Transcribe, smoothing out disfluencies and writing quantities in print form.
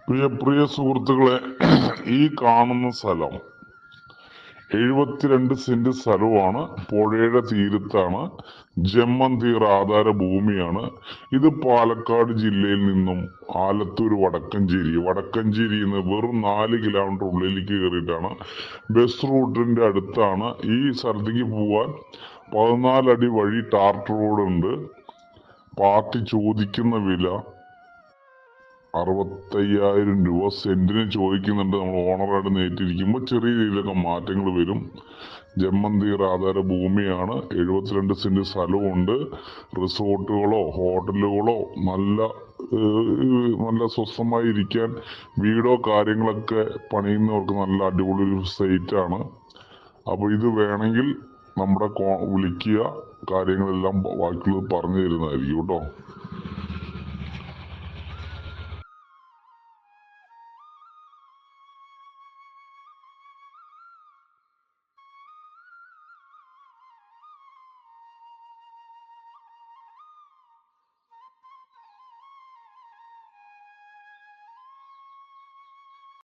പ്രിയ സുഹൃത്തുക്കളെ, ഈ കാണുന്ന സ്ഥലം 72 സെന്റ് സ്ഥലമാണ്. പുഴയുടെ തീരത്താണ്. ജമ്മന്തീർ ആധാര ഭൂമിയാണ്. ഇത് പാലക്കാട് ജില്ലയിൽ നിന്നും ആലത്തൂർ വടക്കഞ്ചേരി വെറും 4 കിലോമീറ്റർ ഉള്ളിലേക്ക് കയറിയിട്ടാണ്. ബസ് റൂട്ടിന്റെ അടുത്താണ്. ഈ സ്ഥലത്തേക്ക് പോവാൻ 14 അടി വഴി ടാർ റോഡ് ഉണ്ട്. പാർട്ടി ചോദിക്കുന്ന വില 65,000 രൂപ സെന്റിന് ചോദിക്കുന്നുണ്ട്. നമ്മൾ ഓണറായിട്ട് നേരിട്ടിരിക്കുമ്പോൾ ചെറിയ രീതിയിലൊക്കെ മാറ്റങ്ങൾ വരും. ജമ്മന്തീർ ആധാര ഭൂമിയാണ്. 72 സെന്റ് സ്ഥലമുണ്ട്. റിസോർട്ടുകളോ ഹോട്ടലുകളോ നല്ല സ്വസ്ഥമായി ഇരിക്കാൻ വീടോ കാര്യങ്ങളൊക്കെ പണിയുന്നവർക്ക് നല്ല അടിപൊളി ഒരു സൈറ്റ് ആണ്. അപ്പോൾ ഇത് വേണമെങ്കിൽ വിളിക്കുക. കാര്യങ്ങളെല്ലാം ബാക്കിയുള്ളത് പറഞ്ഞു തരുന്നതായിരിക്കും കേട്ടോ.